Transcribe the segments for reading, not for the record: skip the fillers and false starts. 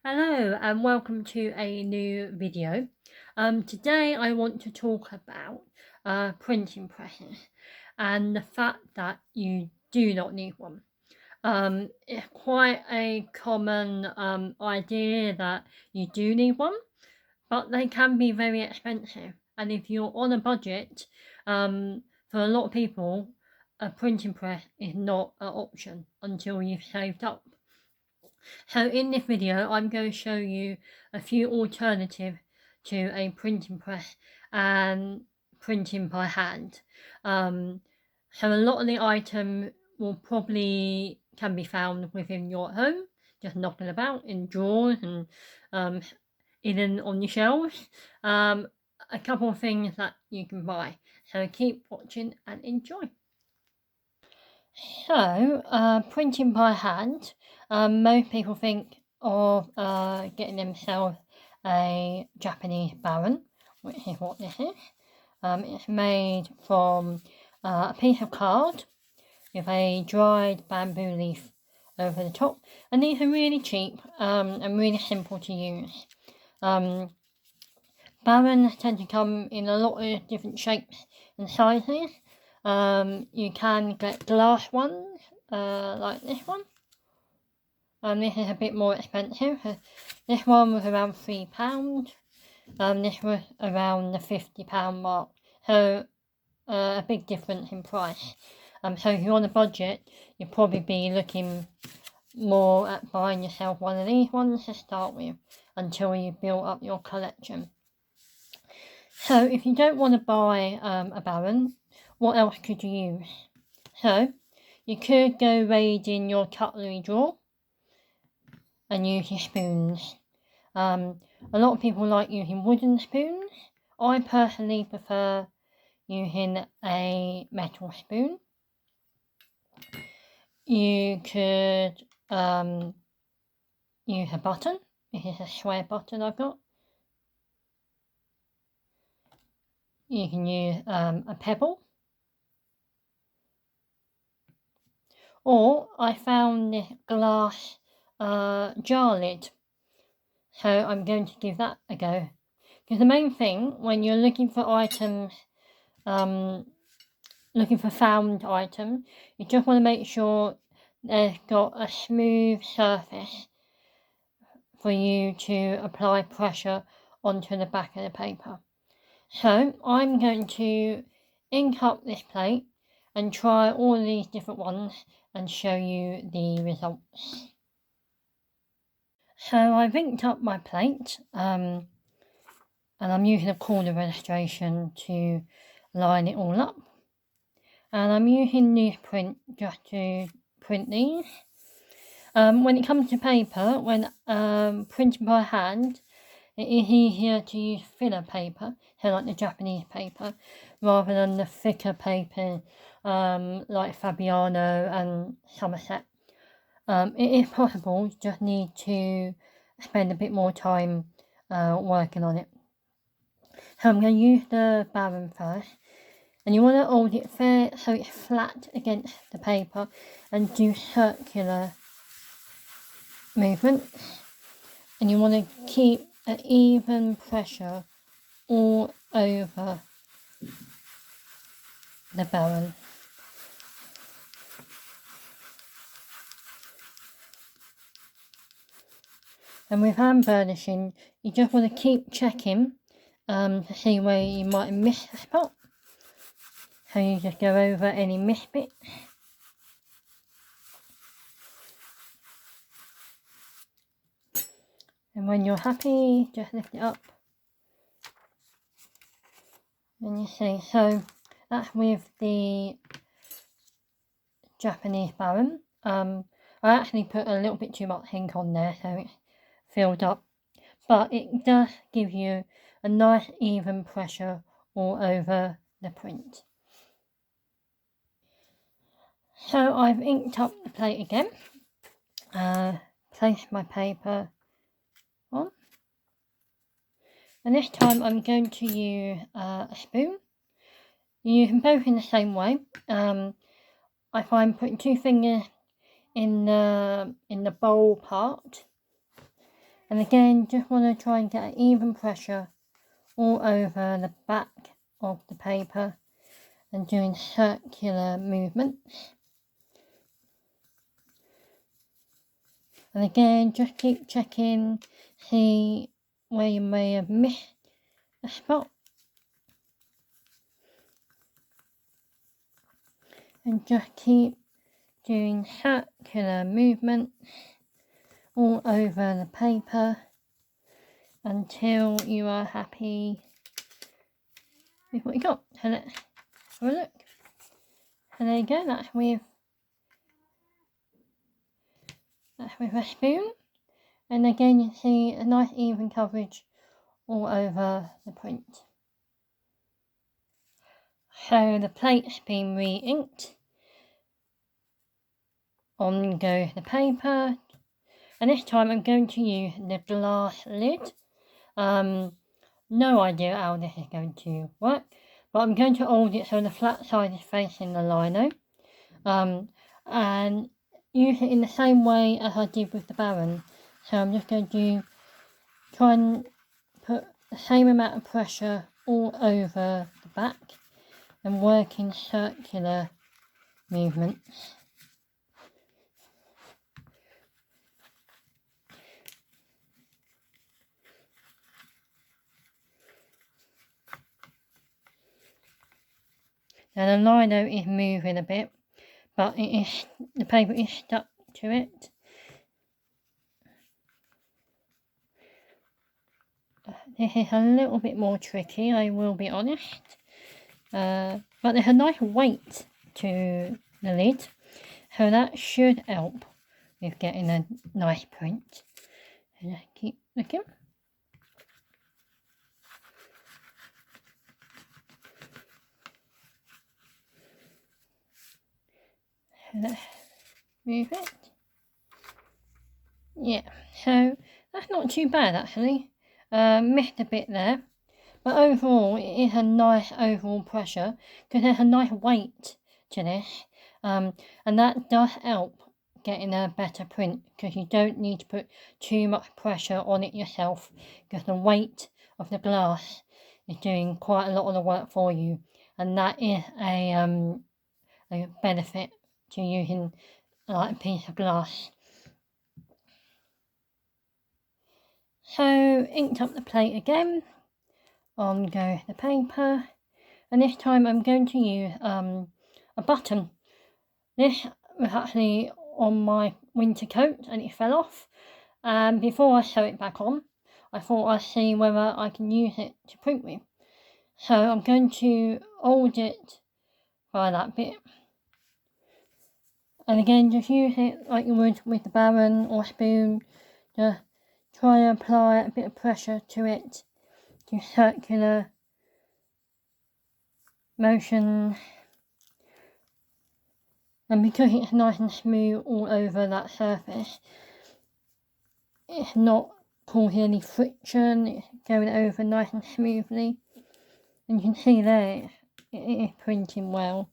Hello and welcome to a new video. Today I want to talk about printing presses and the fact that you do not need one. It's quite a common idea that you do need one, but they can be very expensive. And if you're on a budget, for a lot of people, a printing press is not an option until you've saved up. So in this video, I'm going to show you a few alternatives to a printing press and printing by hand. So a lot of the items will probably can be found within your home, just knocking about in drawers and hidden on your shelves. A couple of things that you can buy. So keep watching and enjoy. So, printing by hand, most people think of getting themselves a Japanese Baron, which is what this is. It's made from a piece of card with a dried bamboo leaf over the top, and these are really cheap and really simple to use. Barons tend to come in a lot of different shapes and sizes. You can get glass ones, like this one. This is a bit more expensive. This one was around £3. This was around the £50 mark. So a big difference in price. So if you're on a budget, you'll probably be looking more at buying yourself one of these ones to start with until you build up your collection. So if you don't want to buy a Baron, what else could you use? So you could go raiding your cutlery drawer and use your spoons. A lot of people like using wooden spoons. I personally prefer using a metal spoon. You could use a button. This is a square button I've got. You can use a pebble. Or I found this glass jar lid. So I'm going to give that a go. Because the main thing when you're looking for items, looking for found items, you just want to make sure they've got a smooth surface for you to apply pressure onto the back of the paper. So I'm going to ink up this plate and try all of these different ones and show you the results. So I've inked up my plate and I'm using a corner illustration to line it all up. And I'm using newsprint just to print these. When it comes to paper, when printing by hand, it is easier to use thinner paper, so like the Japanese paper, rather than the thicker paper like Fabiano and Somerset. It is possible, you just need to spend a bit more time working on it. So I'm going to use the Baron first, and you want to hold it fair so it's flat against the paper and do circular movements, and you want to keep an even pressure all over the Baron. And with hand burnishing, you just want to keep checking to see where you might have missed a spot. So you just go over any missed bits. And when you're happy, just lift it up. And you see, so that's with the Japanese Baron. I actually put a little bit too much ink on there, so it's filled up. But it does give you a nice even pressure all over the print. So I've inked up the plate again. Place my paper on. And this time I'm going to use a spoon. You use them both in the same way. I find putting two fingers in the bowl part And again, just want to try and get an even pressure all over the back of the paper and doing circular movements. And again, just keep checking, see where you may have missed a spot. And just keep doing circular movements all over the paper until you are happy with what you got. So let's have a look. And there you go, that's with a spoon. And again, you see a nice even coverage all over the print. So the plate's been re-inked. On goes the paper. And this time I'm going to use the glass lid. No idea how this is going to work, but I'm going to hold it so the flat side is facing the lino. And use it in the same way as I did with the Baron. So I'm just going to try and put the same amount of pressure all over the back and work in circular movements. Now the lino is moving a bit, but the paper is stuck to it. This is a little bit more tricky, I will be honest, but there's a nice weight to the lid, so that should help with getting a nice print. And just keep looking. Let's move it. Yeah, so that's not too bad actually. Missed a bit there, but overall it is a nice overall pressure because there's a nice weight to this, and that does help getting a better print because you don't need to put too much pressure on it yourself because the weight of the glass is doing quite a lot of the work for you, and that is a benefit to using like a piece of glass. So inked up the plate again, on goes the paper, and this time I'm going to use a button. This was actually on my winter coat and it fell off, and before I sew it back on I thought I'd see whether I can use it to print with. So I'm going to hold it by that bit, and again just use it like you would with the Baron or spoon. Just try and apply a bit of pressure to it, do circular motion, and because it's nice and smooth all over that surface, it's not causing any friction, it's going over nice and smoothly, and you can see there it is printing well.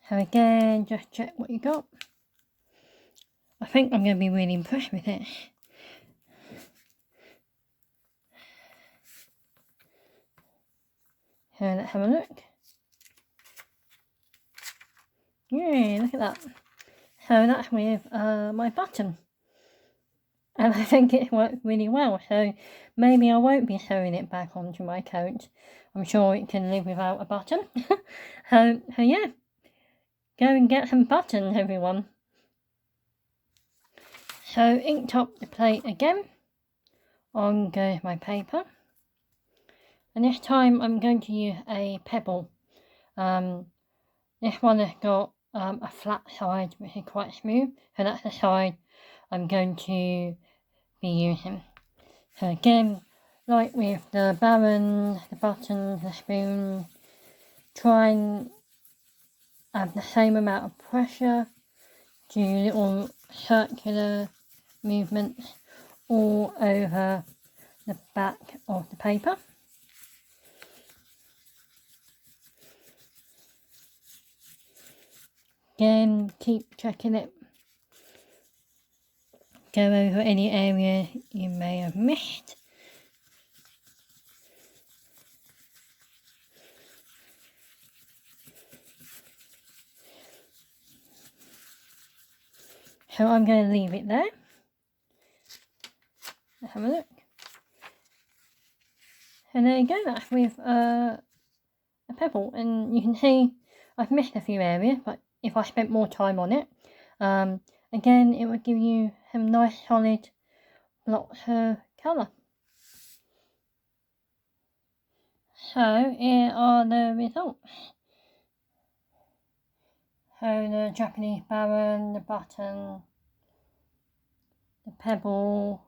So again, just check what you got. I think I'm going to be really impressed with it. So let's have a look. Yeah, look at that. So that's with my button. And I think it worked really well. So maybe I won't be sewing it back onto my coat. I'm sure it can live without a button. So yeah, go and get some buttons, everyone. So inked up the plate again, on goes my paper, and this time I'm going to use a Pebble. This one has got a flat side which is quite smooth, so that's the side I'm going to be using. So again, like with the Baron, the buttons, the spoon, try and have the same amount of pressure, do little circular movements all over the back of the paper. Again, keep checking it, go over any area you may have missed. So I'm going to leave it there. Let's have a look. And there you go, that's with a pebble. And you can see I've missed a few areas, but if I spent more time on it, again, it would give you some nice solid blocks of colour. So here are the results. So the Japanese Baron, the button, the pebble,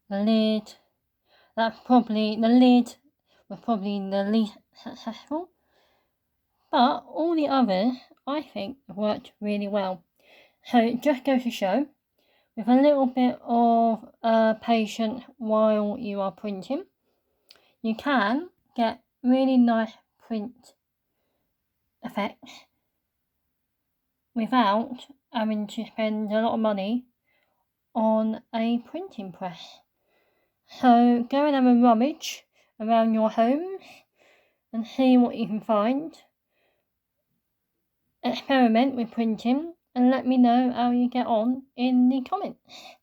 the lid. The lid was probably the least successful. But all the others, I think, worked really well. So it just goes to show, with a little bit of patience while you are printing, you can get really nice print effects without having to spend a lot of money on a printing press. So go and have a rummage around your homes and see what you can find. Experiment with printing and let me know how you get on in the comments.